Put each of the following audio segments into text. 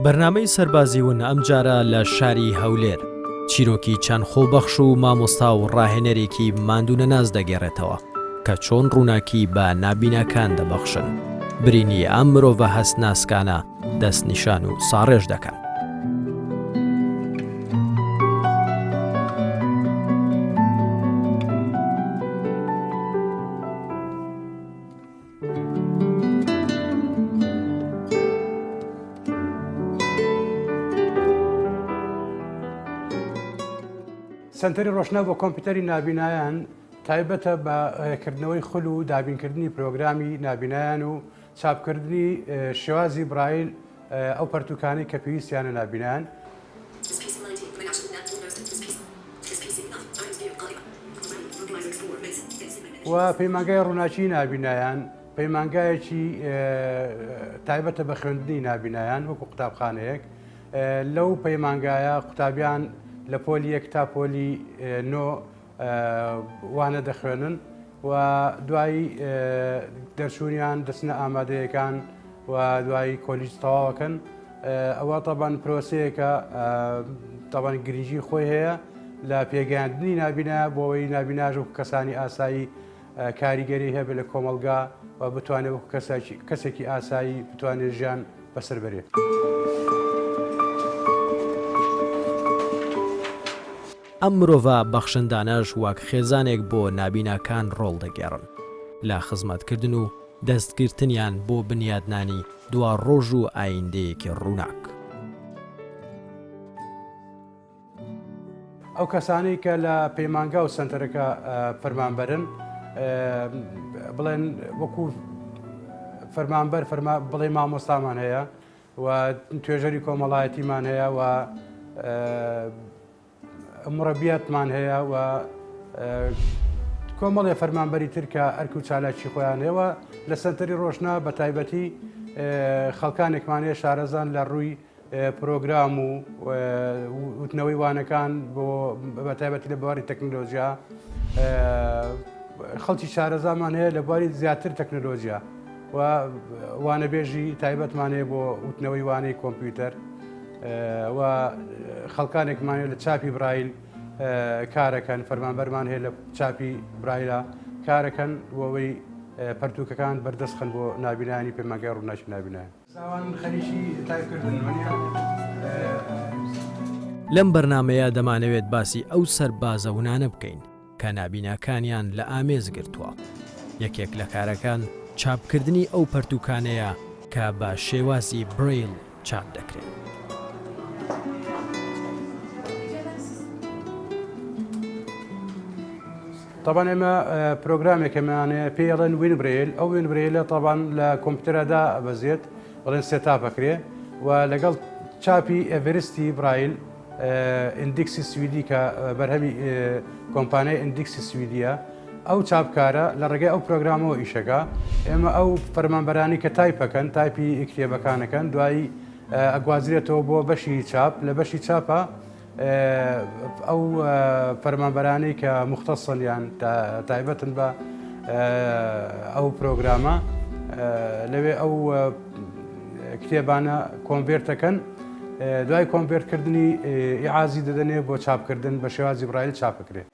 بەرنامەی سەربازیون ئەم جارە لە شاری هەولێر چیرۆکی چەند خۆبەخش و مامۆستا و ڕاهێنەرێکی ماندوونە ناز دەگێڕێتەوە کە چۆن ڕووناکی بە نابینەکان دەبەخشن برینی ئەم مرۆڤە هەست ناسکانە دەستنیشان و ساڕێژ دەکەن. سنتەری ڕۆشنە بۆ کۆمپیوتەری نابینایان تایبەتە بە کردنەوەی خول و دابینکردنی پرۆگرامی نابینایان و چاپکردنی شێوازی برایل ئەو پەرتوکانی کە پێویستیانە نابینایان. و پەیمانگای ڕووناچی نابینایان پەیمانگایەکی تایبەتە بە خوێندنی نابینایان وەکو قوتابخانەیەک. لەو پەیمانگایە قوتابیان لە پۆلی یەک تا پۆلی نۆ وانە دەخوێنن و دوایی دەرچوونیان دەچنە ئامادەیەکان و دوایی کۆلیج تەواوەکەن. ئەوە تەبەن پرۆسەیەکە تەبەن گرنگی خۆی هەیە لە پێگەیاندنی نابینایە بۆ ئەوەی نابیناژ و کەسانی ئاسایی کاریگەری هەبێ لە کۆمەلگا و بتوانێت وەکو کەسێکی ئاسایی بتوانێت ژیان بەسەر بەرێت. ئەم مرۆڤە بەخشندانەش وەک خێزانێک بۆ نابیناکان ڕۆڵ دەگێڕن لە خزمەتکردن و دەستگرتنیان بۆ بنیادنانی دوا ڕۆژ و ئایندەیەکی ڕووناک. ئەو کەسانی کە لە پەیمانگا و سنتەرەکە فەرمانبەرن بڵێن وەکو فەرمانبەر بڵێ مامۆستامان هەیە و توێژەری کۆمەڵایەتیمان هەیە و مڕەبیاتمان هەیە و کۆمەڵێ فەرمانبەری ترکە ئەرک و چالاکی خۆیان هەیەوە لە سنتەری ڕۆژنە بە تایبەتی خەڵکانێکمانەیە شارەزان لە ڕووی پرۆگرام و وتنەوەی وانەکان بۆ بە تایبەتی لە بواری تەکنۆلۆژیا خەڵکی شارەزامان هەیە لە بواری زیاتر تەکنۆلۆژیا و وانەبێژی تایبەتمان هەیە بۆ وتنەوەی وانەی کۆمپیوتەر و خەڵکانێکمانێت لە چاپی برایل کارەکەن فەرمانبەرمان هەیە لە چاپی برایلە کارەکەن بۆەوەی پەرتوکەکان بەردەستخن بۆ نابینانی پەیمانگای ڕووناچی نابینایان. خەریکی تایپکردن لەم بەرنامەیە دەمانەوێت باسی ئەو سەربازەونانە بکەین کە نابیناکانیان لە ئامێز گرتووە. یەکێک لە کارەکان چاپکردنی ئەو پەرتوکانەیە کە بە شێوازی برایل چاپ دەکرێت. طبعا ئێمە پرۆگرامێکەمانەیە پێڵێن وینبرێل ئەو وینبرێلە طبعا لە کۆمپیوتەرەدا بەزێت بڵێن سێتاپەکرێ و لەگەڵ چاپی ئەڤێرستی برایل ئیندکسی سویدی کە بەرهەمی کۆمپانیای ئیندکسی سویدیە ئەو چاپکارە لە ڕێگەی ئەو پرۆگرامەوە ئیشەکە ئێمە ئەو فەرمانبەرانی کە تایپەکەن تایپی کتێبەکانەکەن دوایی ئەگوازرێتەوە بۆ بەشی چاپ لە بەشی چاپە ئەو فەرمانبەرانی کە مختەسن یان تایبەتن بە ئەو پرۆگرامە لەوێ ئەو کتێبانە کۆنڤێرتەکەن دوای کۆنڤێرتکردنی ئیعازی دەدەنێ بۆ چاپکردن بە شێوازی برایل چاپەکرێت.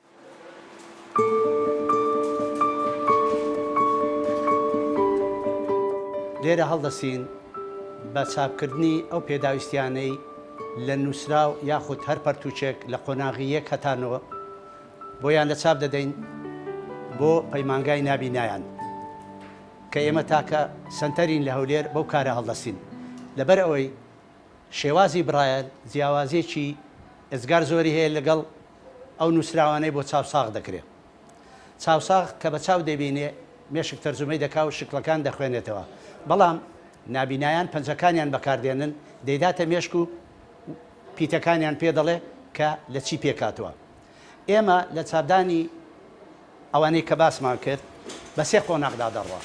لێرە هەڵدەسین بە چاپکردنی ئەو پێداویستیانەی لە نووسراو یاخود هەر پەرتوچێک لە قۆناغی یەک هەتانەوە بۆیان لە چاپ دەدەین بۆ پەیمانگای نابینایان کە ئێمە تاکە سنتەرین لە هەولێر بەو کارە هەڵدەسین لەبەر ئەوەی شێوازی برایل جیاوازیەکی ئێزگار زۆری هەیە لەگەڵ ئەو نووسراوانەی بۆ چاوساغ دەکرێت. چاوساغ کە بە چاو دەبینێ مێشک تەرجمەی دەکا و شکلەکان دەخوێنێتەوە بەڵام نابینایان پەنجەکانیان بەکاردێنن دەیداتە مێشک و پیتەکانیان پێ دەڵێ کە لە چی پێکاتوە. ئێمە لە چاپدانی ئەوانەی کە باسمان کرد بە سێ قۆناغدا دەڕوە.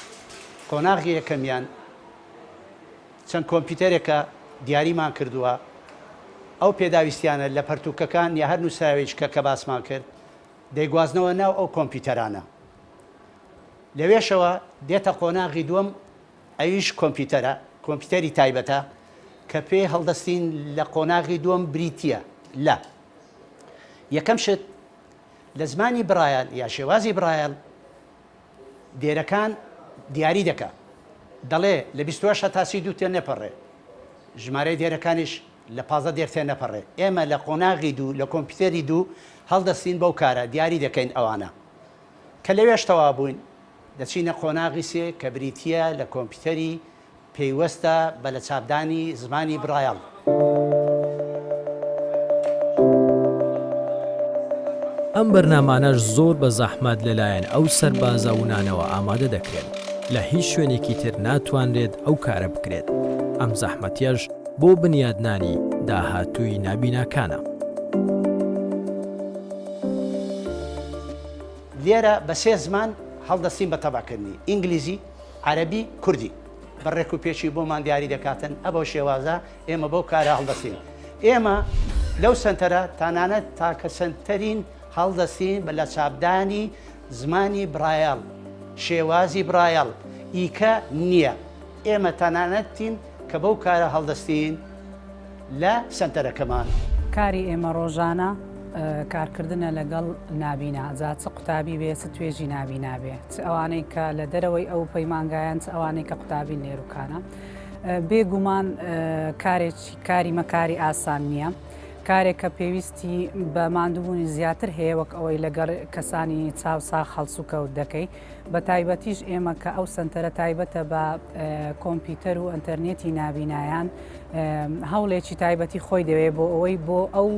قۆناغی یەکەمیان چەند کۆمپیوتەرێکە دیاریمان کردووە ئەو پێداویستیانە لە پەرتوکەکان یا هەر نووسراوێککە کە باسمان کرد دەیگوازنەوە ناو ئەو کۆمپیوتەرانە. لەوێشەوە دێتە قۆناغی دووەم ئەویش کۆمپیوتەرە کۆمپیوتەری تایبەتە کە پێی هەڵدەستین لە قۆناغی دووەم بریتە لە یەکەم شت لە زمانی برایەل یا شێوازی برایەل دێرەکان دیاری دەکات دەڵێ لە 28 تا 32 تێ نەپەڕێ ژمارەی دێرەکانیش لە 15 دێر تێ نەپەڕێ ئێمە لە قۆناغی دوو لە کۆمپیوتەری دوو هەڵدەستین بەو کارە دیاری دەکەین ئەوانە کە لەوێش تەوا بووین دەچینە قۆناغی سێ کە بریتە لە کۆمپیوتەری پێیوەستە بە لە چاپدانی زمانی برایەڵ ئەم بەرنامانەش زۆر بە زەحمەت لەلایەن ئەو سەربازە و نانەوە ئامادە دەکرێت لە هیچ شوێنێکی تر ناتوانرێت ئەو کارە بکرێت ئەم زەحمەتیەش بۆ بنیادنانی داهاتووی نابیناکانە لێرە بە سێ زمان هەڵدەستین بە تەباکردنی ئینگلیزی عەرەبی کوردی بەڕێک و پێچی بۆمان دیاری دەکاتن ئەبەو شێوازە ئێمە بەو کارە هەڵدەستین ئێمە لەو سنتەرە تانانەت تاکە سنتەرین هەڵدەستین بە لە چاپدانی زمانی برایەڵ شێوازی برایەڵ ئیکە نییە ئێمە تەنانەتین کە بەو کارە هەڵدەستین لە سنتەرەکەمان کاری ئێمە ڕۆژانە کارکردنە لەگەڵ نابینا جا چ قوتابی بێ چ توێژی نابینا بێ چ ئەوانەی کە لە دەرەوەی ئەو پەیمانگایان چ ئەوانەی کە قوتابی نێروکانە بێگومان کاری مەکاری ئاسان نییە کارێک کە پێویستی بە ماندووبوونی زیاتر هەیە وەک ئەوەی لەگەڵ کەسانی چاوسا خەڵسوکەوت دەکەی بە تایبەتیش ئێمە کە ئەو سنتەرە تایبەتە بە کۆمپیوتەر و ئەنتەرنێتی نابینایان هەوڵێکی تایبەتی خۆی دەوێت بۆ ئەوەی بۆ ئەو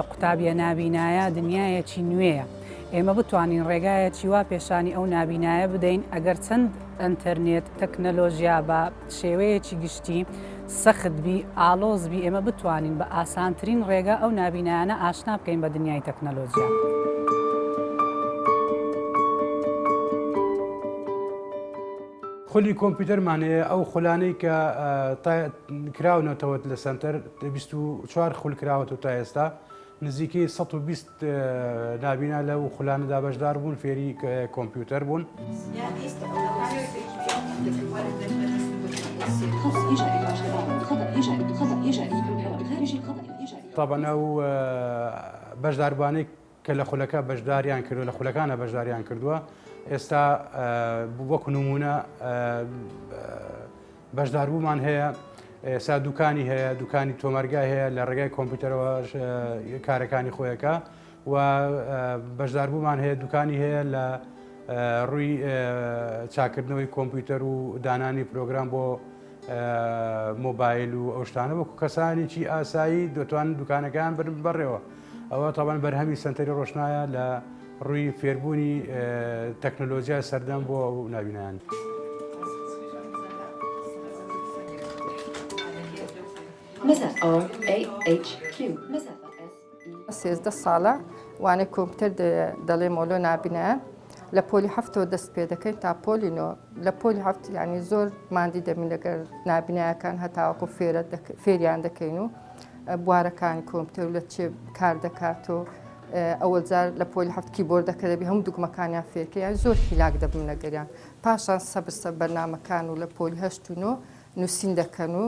قوتابیە نابینایە دنیایەکی نوێیە ئێمە بتوانین ڕێگایەکی وا پێشانی ئەو نابینایە بدەین ئەگەر چەند ئەنتەرنێت تەکنەلۆژیا بە شێوەیەکی گشتی سەختبی ئالۆزبی ئێمە بتوانین بە ئاسانترین ڕێگە ئەو نابینایانە ئاشنا بکەین بە دنیای تەکنەلۆژیا. خولی کۆمپیوتەرمانەیە ئەو خولانەی کە کراونەتەوە لە سنتەر 24 خول کراوەەوە تا ئێستا نزیکەی 120 نابینا لەو خولانەدا بەشدار بوون فێری کۆمپیوتەر بوون. طبعا ئەو بەشداربانەی کە لە خولەکە بەشداریان کردو لە خولەکانە بەشداریان کردووە ئێستا وەکو نمونە بەشداربوومان هەیە ئێستا دوکانی هەیە دوکانی تۆمەرگای هەیە لە ڕێگای کۆمپیوتەرەوە کارەکانی خۆیەکە و بەشداربوومان هەیە دوکانی هەیە لە ڕووی چاکردنەوەی کۆمپیوتەر و دانانی پرۆگرام بۆ مۆبایل و ئەو شتانە وەکو کەسانێکی ئاسایی دەتوانن دوکانەکان برن بەڕێوە ئەوە تاوان بەرهەمی سنتەری ڕۆشنایە لە ڕووی فێربوونی تەکنۆلۆژیای سەردەم بۆ ئەو نابینایان. سێزدە ساڵە وانەی کۆمپیوتەر دەڵێ مۆلۆ نابینایە لە پۆلی هەفتەوە دەست پێ دەکەین تا پۆلینەوە لە پۆلی هەفت ینی زۆر مادی دەبین لەگەر نابینایەکان هەتاوەکو فێریان دەکەین و بوارەکانی کۆمپیوتەر لە چێ کار دەکات و ئەوە جار لە پۆلی هەفت کیبۆردەکە دەبی هەموو دوگمەکانیان فێرکەیان زۆر هیلاک دەبن لەگەریان پاشان سەبستە بەرنامەکان و لە پۆلی هەشتونەوە نووسین دەکەن و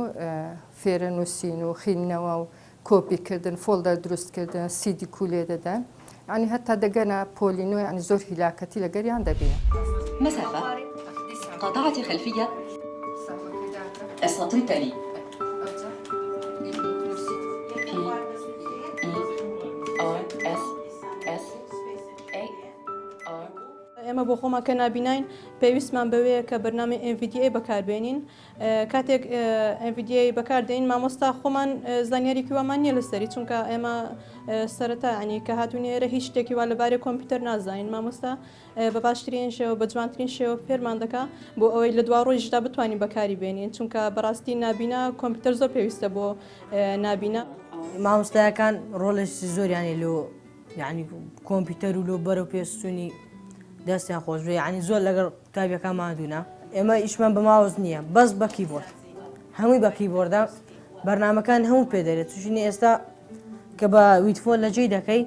فێرە نووسین و خینەوە و کۆپیکردن فۆلدەر دروستکردن سیدی کولێ دەدەن ینی هەتا دەگەنە پۆلینۆ ینی زۆر هیلاکەتی لەگەریان دەبینە. مسافة قطعة خلفية السطر التالي ئێمە بۆ خۆمان کە نابینین پێویستمان بەوەیە کە بەرنامەی NVDA بەکاربێنین کاتێک NVDA بەکاردێنین مامۆستا خۆمان زانیاریکی وامان نییە لەسەری چونکە ئێمە سەرەتا ینی کە هاتوونێرە هیچ شتێکی وا لەبارەی کۆمپیوتەر نازانین مامۆستا بە باشترین شێوە بە جوانترین شێوە فێرمان دەکا بۆ ئەوەی لە دوا ڕۆژیشدا بتوانین بەکاری بێنین چونکە بەڕاستی نابینا کۆمپیوتەر زۆر پێویستە بۆ نابینا. مامۆستایەکان ڕۆڵێکی زۆریانی لۆ یعنی کۆمپیوتەر و لۆ بەرەو پێستونی دەستیان خۆش بێ ینی زۆر لەگەڵ قوتابیەکان مادوونە ئێمە ئیشمان بە ماوەز نییە بەس بە کیبۆرد هەمووی بە کیبۆردە بەرنامەکان هەموو پێ دەرێت توشینی ئێستا کە بە ویتفۆن لەجێی دەکەی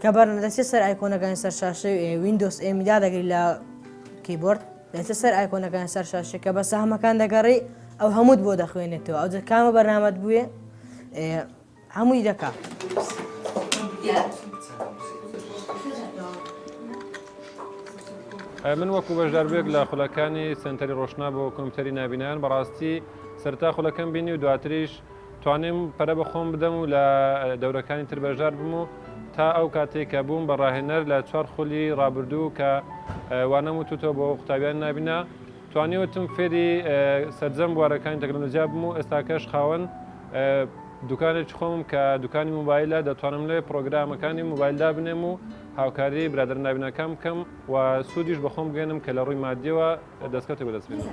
کە بەرنەدەسێ سەر ئایکۆنەکانی سەر شاشەی ویندۆس ئێمیدا دەگەی لە کیبۆرد دەچێت سەر ئایکۆنەکانی سەر شاشە کە بە ساهمەکان دەگەڕی ئەو هەمووت بۆ دەخوێنێتەوە ئەو کامە بەرنامەت بووێ هەمووی دەکات. من وەکو بەشداربێک لە خولەکانی سنتەری ڕۆشنا بۆ کۆمپیوتەری نابینان بەڕاستی سەرتا خولەکەم بینی و دواتریش توانیم پەرە بەخۆم بدەم و لە دەورەکانی تر بەشدار بم و تا ئەو کاتێک کە بووم بە ڕاهێنەر لە 4 خولی ڕابردوو کە وانەموتوتەوە بۆ قوتابیان نابینا توانیوتم فێری سەرجەم بوارەکانی تەکنۆلۆژیا بم و ئێستاکەش خاوەن دوکانێک خۆم کە دوکانی موبایلە دەتوانم لێ پرۆگرامەکانی موبایلدا بنێم و هاوکاری برادر نابینەکەم بکەم و سوودیش بە خۆم بگەێنم کە لە ڕووی مادیەوە دەستکەوتێک بەدەست بێنم.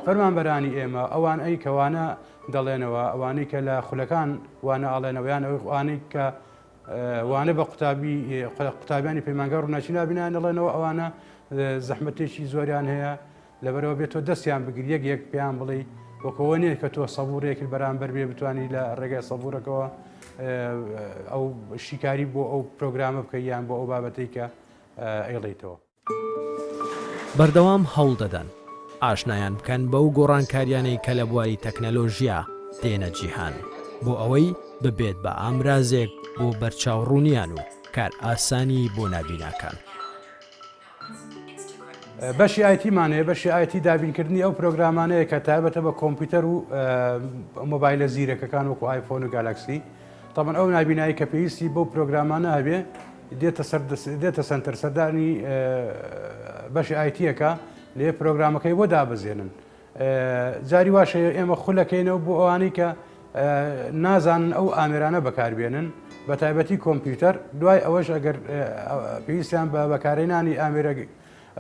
فەرمانبەرانی ئێمە ئەوان ئەی کەوانە دەڵێنەوە ئەوانەی کە لە خولەکان وانە ئاڵێنەوەیان ئەوەی ئەوانەی کە وانە بە قوتابیانی پەیمانگە ڕووناچی نابینیان دەڵێنەوە ئەوانە زەحمەتێکی زۆریان هەیە لەبەرەوە بێتەوە دەستیان بگیر یەک پێیان بڵێ وەکەوە نییە کە تۆ سەبوورێکی بەرامبەر بێ بتوانانی لە ڕێگای سەبوورەکەەوە ئەو شیکاری بۆ ئەو پرۆگرامە بکە یان بۆ ئەو بابەتەی کە ئەیڵێیتەوە. بەردەوام هەوڵ دەدەن ئاشنایان بکەن بەو گۆڕانکاریانەی کە لە بواری تەکنەلۆژیا دێنە جیهان بۆ ئەوەی ببێت بە ئامرازێک بۆ بەرچاوڕوونیان و کار ئاسانی بۆ نابیناکان. بەشی ئایتیمانەیە بەشی ئایتی دابینکردنی ئەو پرۆگرامانەیە کە تایبەتە بە کۆمپیوتەر و مۆبایلە زیرەکەکان وەکو آیفۆن و گالاکسی تاڵمن ئەو نابینایی کە پێویستی بۆ پرۆگرامانە هەبێ دێتە سنتەر سەردانی بەشی ئایتیەکە لێ پرۆگرامەکەی بۆ دابەزێنن. جاری واشەیە ئێمە خولەکەینەوە بۆ ئەوانەی کە نازانن ئەو ئامێرانە بەکاربێنن بە تایبەتی کۆمپیوتەر دوای ئەوەش ئەگەر پێویستیان بە بەکارێنانی ئامێرە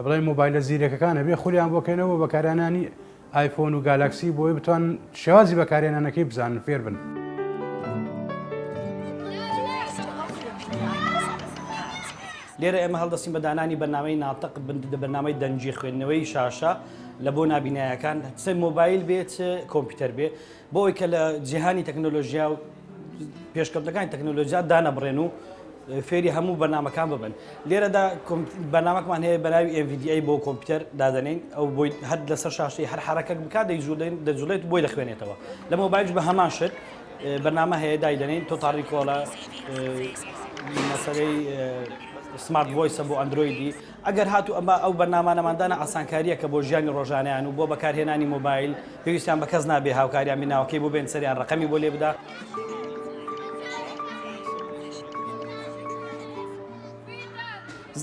بڵێ مۆبایلە زیرەکەکان هەبێ خولیان بۆکەینەوە بەکارانانی آیفۆن و گالاکسی بۆی بتوان شێوازی بەکارێنانەکەی بزانن فێر بن. لێرە ئێمە هەڵدەستین بە دانانی بەرنامەی ناتەق بەرنامەی دەنجی خوێندنەوەی شاشە لە بۆ نابینایەکان چ مۆبایل بێت کۆمپیوتەر بێ بۆ ئەوی کە لە جیهانی تەکنۆلۆژیا و پێشکەوتەکانی تەکنۆلۆژیا دانەبڕێن و فێری هەموو بەرنامەکان ببن. لێرەدا بەرنامەکمان هەیە بەناوی NVDA بۆ کۆمپیوتەر دادەنین ئەو بۆی هەر لەسەر شاشەی هەر حرەکەک بکات دەجوڵێت بۆی دەخوێنێتەوە لە مۆبایلش بە هەمان شت بەرنامە هەیە دایدەنین تۆ تاڕیکۆڵە مەسەرەی سمارت ڤۆیسە بۆ ئەندرۆیدی ئەگەر هاتو ئەمە ئەو بەرنامانەماندانە ئاسانکاریە کە بۆ ژیانی ڕۆژانیان و بۆ بەکارهێنانی مۆبایل پێویستیان بە کەس نابێ هاوکاریان بیناوەکەی بۆ بێن سەریان ڕقەمی بۆ لێ بدا.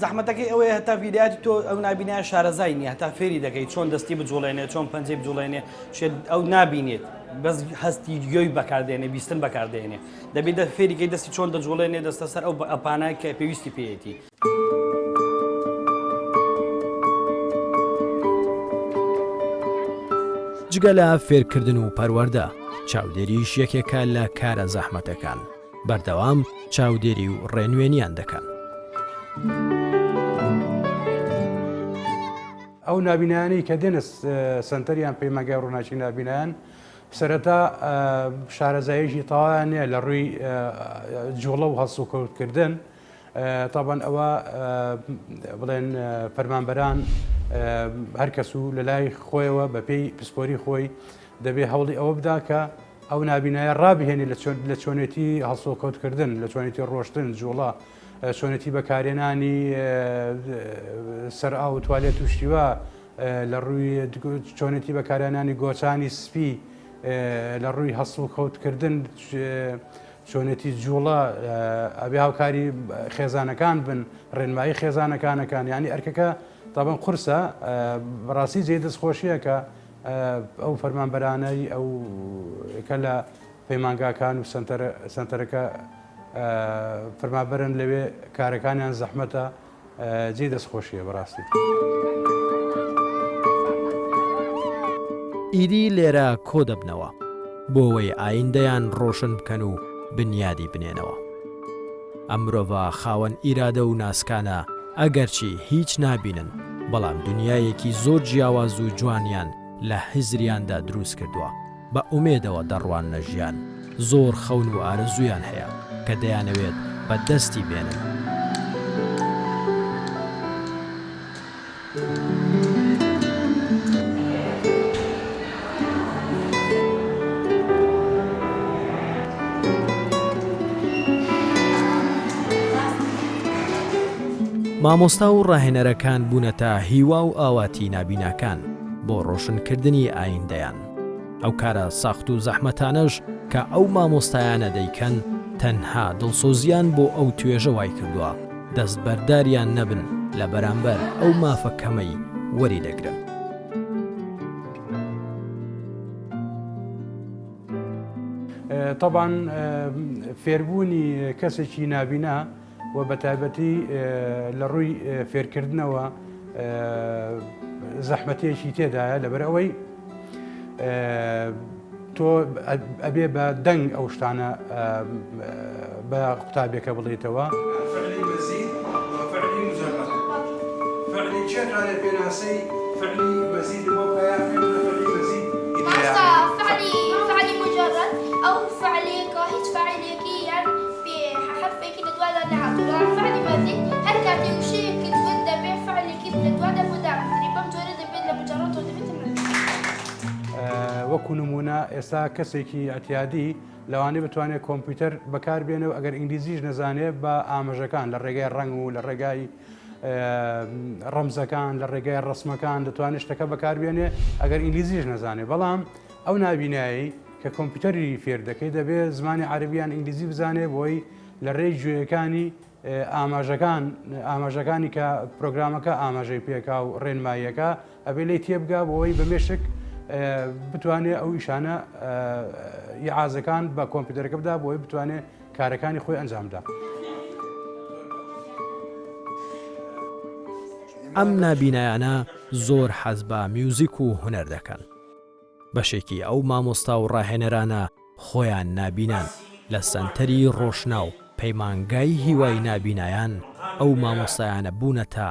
زەحمەتەکەی ئەوەیە هەتا ڤیدیۆی تۆ ئەو نابینای شارەزای نیە هەتا فێری دەکەیت چۆن دەستی بجوڵێنێت چۆن پەنجەی بجوڵێنێ شێت ئەو نابینێت بەس هەستی گوێی بەکاردێنێ بیستن بەکاردێنێ دەبێت فێریکەی دەستی چۆن دەجوڵێنێ دەستە سەر ئەو ئەپانای کە پێویستی پێیەتی. جگە لە فێرکردن و پەروەردە چاودێریش یەکێکە لە کارە زەحمەتەکان بەردەوام چاودێری و ڕێنوێنیان دەکەن. ئەو نابینانی کە دێنە سنتەریان پەیمانگای ڕووناچی نابینیان سەرەتا شارەزاییەکی تەواویان نیە لە ڕووی جوڵە و هەڵسو کەوتکردن تابان ئەوە بڵێن فەرمانبەران هەر کەس و لە لای خۆیەوە بە پێی پسپۆری خۆی دەبێ هەوڵی ئەوە بدا کە ئەو نابینایە ڕابهێنی لە چۆنێتی هەڵسۆ کەوتکردن لە چۆنێتی ڕۆشتن جوڵە چۆنێتی بەکارێنانی سەر ئاو توالێت توشتیوە لە ڕووی چۆنێتی بەکارێنانی گۆچانی سپی لە ڕووی هەسڵ و کەوتکردن چۆنێتی جوڵە ئەبێ هاوکاری خێزانەکان بن ڕێنمایی خێزانەکانەکان ینی ئەرکەکە تابن قورسە بەڕاستی جێ دەستخۆشیە کە ئەو فەرمانبەرانەی ئەو کە لە پەیمانگاکان و سنتەرەکە فەرمانبەرن لەوێ کارەکانیان زەحمەتە جێ دەستخۆشیە بەڕاستی. ئیدی لێرە کۆ دەبنەوە بۆ ئەوەی ئایندەیان ڕۆشن بکەن و بنیادی بنێنەوە. ئەم مرۆڤە خاوەن ئیرادە و ناسکانە ئەگەرچی هیچ نابینن بەڵام دنیایەکی زۆر جیاواز و جوانیان لە حیزریاندا دروست کردووە بە ئومێدەوە دەڕوان نەژیان زۆر خەون و ئارەزویان هەیە کە دەیانەوێت بە دەستی بێنن. مامۆستا و ڕاهێنەرەکان بوونەتە هیوا و ئاواتی نابیناکان بۆ ڕۆشنکردنی ئایندەیان. ئەو کارە ساخت و زەحمەتانەش کە ئەو مامۆستایانە دەیکەن تەنها دڵسۆزیان بۆ ئەو توێژە وای کردووە دەست بەرداریان نەبن لە بەرامبەر ئەو مافە کەمەی وەری دەگرن. طبعا فێربوونی کەسێکی نابینا و بە تایبەتی لە ڕووی فێرکردنەوە زەحمەتێکی تێدایە لەبەر ئەوەی تۆ ئەبێ بە دەنگ ئەو شتانە بە قوتابێکە بڵێتەوە. فعلی مەزید و فعلی مجرد. فعلی چێتانە پێناسەی فعلی مەزید بۆ پێیان فعلی مەزید فعلی مجرد ئەو فعلێکە هیچ فعلێکی یان حرفێکی لە دووادا نەهاتووە. فعلی مەزید هەر کاتێ وشەیەکی دوێت دەبێ فعلێکی لە دوادا بۆ دابدرێ بەم جۆرە دەبێت لە مجرەدەوە دەبێت وەکو نمونە ئێستا کەسێکی ئەتیادی لەوانەیە بتوانێت کۆمپیوتەر بەکاربێنەوە ئەگەر ئینگلیزیش نەزانێت بە ئاماژەکان لە ڕێگای ڕنگ و لە ڕێگای ڕەمزەکان لە ڕێگای ڕسمەکان دەتوانێت شتەکە بەکاربێنێ ئەگەر ئینگلیزیش نەزانێت. بەڵام ئەو نابینایی کە کۆمپیوتەری فێر دەکەی دەبێت زمانی عەربیان ئینگلیزی بزانێ بۆی لە ڕێی گوێیەکانی ئاماژەکانی کە پرۆگرامەکە ئاماژەی پێکا و ڕێنماییەکە ئەبێ لی تێبگا بۆی بەمێشک بتوانێت ئەو ئیشانە یعازەکان بە کۆمپیوتەرەکە بدا بۆی بتوانێت کارەکانی خۆی ئەنجامدا. ئەم نابینایانە زۆر حەز بە میوزیک و هونەر دەکەن. بەشێکی ئەو مامۆستا و ڕاهێنەرانە خۆیان نابینان لە سەنتەری ڕۆشنا و پەیمانگای هیوای نابینایان ئەو مامۆستایانە بوونەتە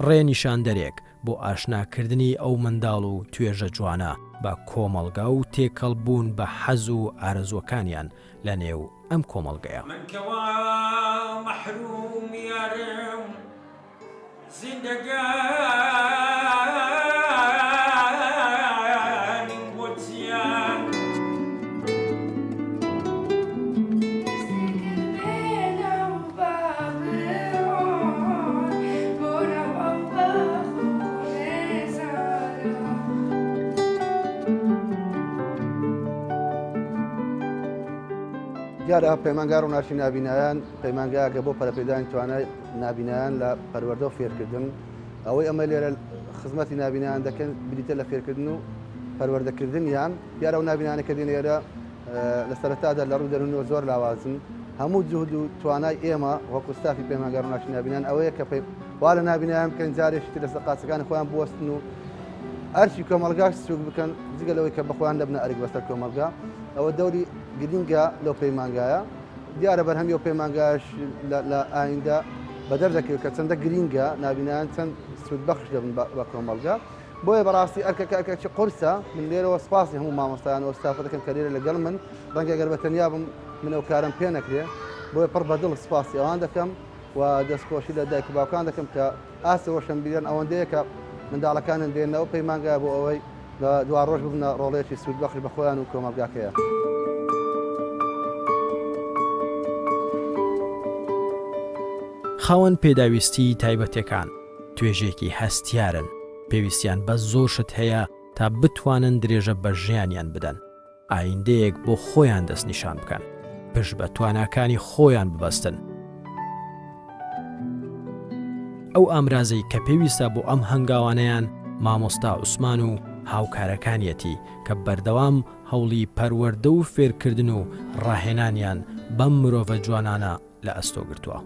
ڕێنیشاندەرێک بۆ ئاشناکردنی ئەو منداڵ و توێژە جوانە بە کۆمەڵگا و تێکەڵبوون بە حەز و ئارەزوەکانیان لە نێو ئەم کۆمەڵگەیە. محروم یارم زندگانیم بۆ چیان دیارە پەیمانگا ڕووناچی نابینایان پەیمانگایەکە بۆ پەرەپێدانی توانای نابینایان لە پەروەردە و فێرکردن. ئەوەی ئەمە لێرە خزمەتی نابینایان دەکەن بریتە لە فێرکردن و پەروەردەکردنیان. دیارە و نابینانەکە دێن ئێرە لە سەرەتادا لە ڕوو دەرونەوە زۆر لاوازن. هەموو جوهد و توانای ئێمە وەکو ستافی پەیمانگا ڕووناچی نابینان ئەوەیە کە وا لە نابینایان بکەن جارێکی لە سەقاسەکانی خۆیان بوەستن و ئەرچی کۆمەڵگاش سوک بکەن جگەلەوەی کە بەخۆیان دەبنە ئەرک بەسەر کۆمەڵگا. ئەوە دەوری گرینگە لەو پەیمانگایە. دیارە بەرهەمی ئەو پەیمانگاش لە ئایندە بەدەر دەکەوێت کە چەندە گرینگە نابینایان چەند سوودبەخش دەبن بە کۆمەڵگا. بۆیە بەڕاستی ئەرکەکەچی قورسە من لێرەوە سپاسی هەموو مامۆستایان و ستافە دەکەم کە لێرە لەگەڵ من ڕەنگە گەر بەتەنیا بم من ئەو کارم پێ نەکرێ. بۆیە پڕ بەدڵ سپاسی ئەوان دەکەم و دەستخۆشی لە دایک و باوکان دەکەم کە ئاسە ڕۆشنبیرن ئەوەندەیە کە منداڵەکانن دێنەوە پەیمانگا بۆ ئەوەی دوا ڕۆژ ببنە ڕۆڵێکی سوودبەخش بە خۆیان و کۆمەڵگاکەیە. خاوەن پێداویستی تایبەتەکان توێژێکی هەستیارن، پێویستیان بە زۆر شت هەیە تا بتوانن درێژە بە ژیانیان بدەن، ئایندەیەک بۆ خۆیان دەستنیشان بکەن، پشت بە تواناکانی خۆیان ببەستن. ئەو ئامرازەی کە پێویستە بۆ ئەم هەنگاوانەیان مامۆستا عوسمان و هاوکارەکانیەتی کە بەردەوام هەوڵی پەروەردە و فێرکردن و ڕاهێنانیان بەم مرۆڤە جوانانە لە ئەستۆ گرتووە.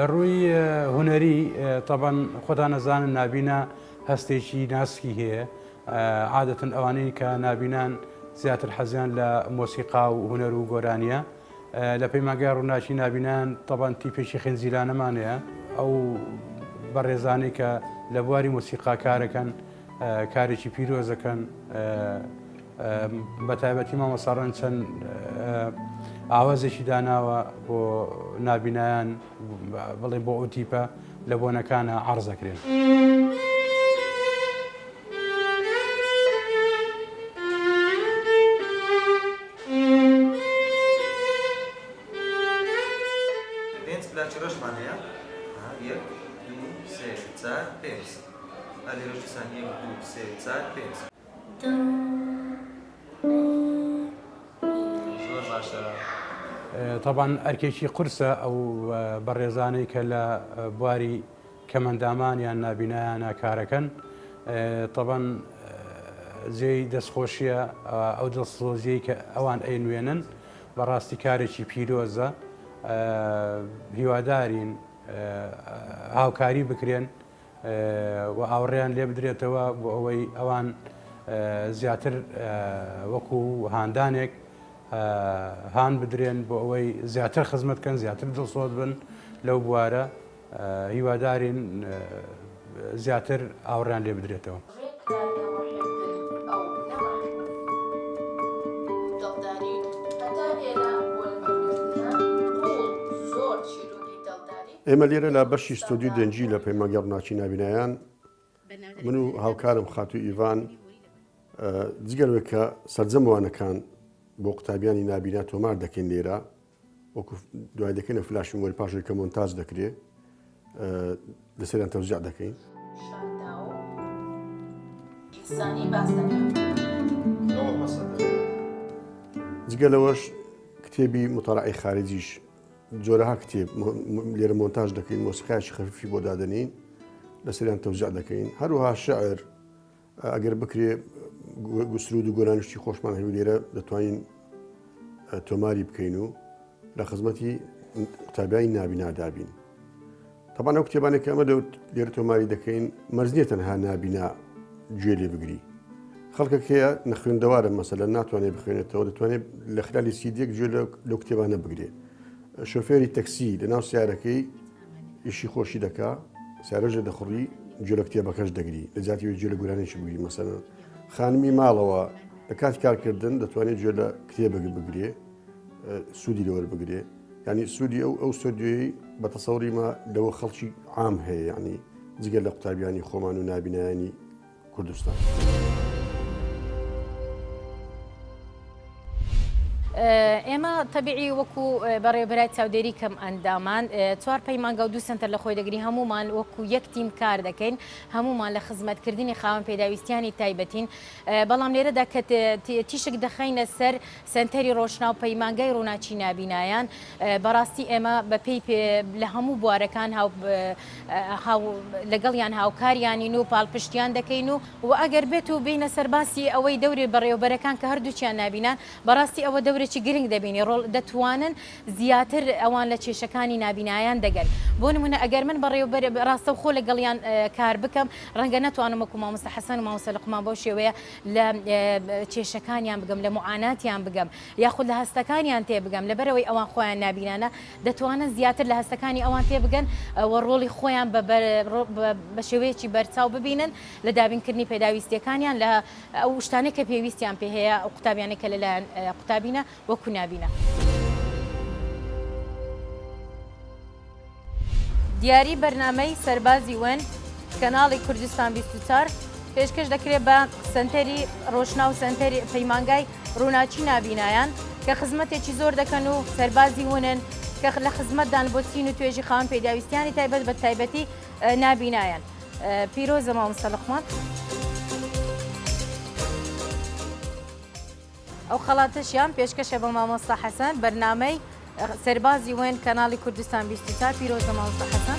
لە ڕووی هوەری تەبەن خۆتان نەزانن نابینە هەستێکی ناسکی هەیە عادەتەن ئەوانەی کە نابینان زیاتر حەزیان لە مۆسیقا و هوەر و گۆرانیە لە پەیمانگای ڕووناچی نابینان تەبەن تیپێکی خێنزیلانەمانەیە ئەو بەڕێزانەی کە لە بواری مۆسیقا کارەکەن کارێکی پیرۆزەکەن بە تایبەتی مامۆساڕان چەند ئاوازێکی داناوە بۆ نابینایان بڵێ بۆ ئەو تیپە لە بۆنەکانە عەرزەکرێن. طبعا ئەرکێکی قورسە ئەو بەڕێزانەی کە لە بواری کەمەندامان یان نابینایانە کارەکەن طبعا جێی دەستخۆشیە ئەو دڵسۆزیی کە ئەوان ئەینوێنن بەڕاستی کارێکی پیرۆزە هیوادارین هاوکاری بکرێن و ئاوڕێیان لێ بدرێتەوە بۆ ئەوەی ئەوان زیاتر وەکو هاندانێک هان بدرێن بۆ ئەوەی زیاتر خزمەتکەن زیاتر دڵسۆز بن لەو بوارە هیوادارین زیاتر ئاوڕیان لێ بدرێتەوە. ئێمە لێرە لە بەشی ستۆدیو دەنجی لە پەیمانگای ڕووناچی نابینایان من و هاوکارم خاتو ئیڤان جگەلەوەی کە سەرجەمەوانەکان بۆ قوتابیانی نابینا تۆمار دەکەین لێرە وەکو دوای دەکەینە فلاشی مۆری پاشەی کە مۆنتاژ دەکرێت لەسەریان تەوزیع دەکەین. جگەلەوەش کتێبی مطالعەی خارجیش جۆرەها کتێب لێرە مۆنتاژ دەکەین مۆسیقایەکی خەفیفی بۆ دادەنین لەسەریان تەوزیع دەکەین. هەروەها شەعر ئەگەر بکرێ گوسرود و گۆرانشتی خۆشمان هەیە لێرە دەتوانین تۆماری بکەین و لە خزمەتی قوتابیانی نابینا دابین. تەبان ئەو کتێبانێک ئەمە لێرە تۆماری دەکەین مەرج تەنها نابینا گوێ لێ بگری. خەڵکێک هەیە نەخوێندەوارە مەسەلەن ناتوانێت بخوێنێتەوە دەتوانێت لە خلالی سیدێک گوێ لەو کتێبانە بگرێ. شۆفێری تەکسی لە ناو سیارەکەی ئیشی خۆشی دەکا سیارەژە دەخڕی گوێ لە کتێبەکەش دەگری لە جاتی گوێ لە گورانێکی بگری مەسەلەن خانمی ماڵەوە لە کاتی کارکردن دەتوانێت گوێ لە کتێبەک بگرێ سوودی لەوە بگرێ ینی سوودی ئەو سۆدیۆی بە تەسەوریمە لەوە خەڵکی عام هەیە ینی جگەر لە قوتابیانی خۆمان و نابینایانی کوردستان. ئێمە تەبیعی وەکو بەڕێوەبەرای چاودێری کەم ئەندامان 4 پەیمانگە و 2 سنتەر لە خۆی دەگری هەمومان وەکو یەک تیم کار دەکەین هەمومان لە خزمەتکردنی خاوەن پێداویستیانی تایبەتین بەڵام لێرەدا کە تیشک دەخەینە سەر سنتەری ڕۆشنا و پەیمانگای ڕووناچی نابینایان بەڕاستی ئێمە بەپێی لە هەموو بوارەکان لەگەڵیان هاوکاریانین و پاڵپشتیان دەکەین و ئەگەر بێت و بینە سەرباسی ئەوەی دەوری بەڕێوەبەرەکان کە هەردووچیان نابینان بەڕاستی ئەوە دەورێکی گرنگ دەبینی ڕۆڵ دەتوانن زیاتر ئەوان لە کێشەکانی نابینایان دەگەن بۆ نمونە ئەگەر من بەڕێوەبەر ڕاستە خۆ لەگەڵیان کار بکەم ڕەنگە نەتوانم وەکو مامۆستا حەسەن و مامۆستا لوقمان بەو شێوەیە لە کێشەکانیان بگەم لە معاناتیان بگەم یاخود لە هەستەکانیان تێ بگەم لەبەرەوەی ئەوان خۆیان نابینانە دەتوانن زیاتر لە هەستەکانی ئەوان تێ بگەن وە ڕۆڵی خۆیان بە شێوەیەکی بەرچاو ببینن لە دابینکردنی پێداویستیەکانیان لە ئەو شتانێک کە پێویستیان پێ هەیە ئەو قوتابیانێک کە لەلایەن قوتابینە وەکو نابینە. دیاری بەرنامەی سەربازی وێن کەناڵی کوردستان 24 پێشکەش دەکرێت بە سنتەری ڕۆشنا و سنتەری پەیمانگای ڕووناچی نابینایان کە خزمەتێکی زۆر دەکەن و سەربازی ونن کە لە خزمەتدان بۆ چین و توێژی خاوەن پێداویستیانی تایبەت بە تایبەتی نابینایان. پیرۆزە مامۆستا لوقمان. ئەو خەڵاتەشیان پێشکەشە بە مامۆستا حەسەن بەرنامەی سەربازی وێن کەناڵی کوردستان 24 پیرۆزە مامۆستا حەسەن.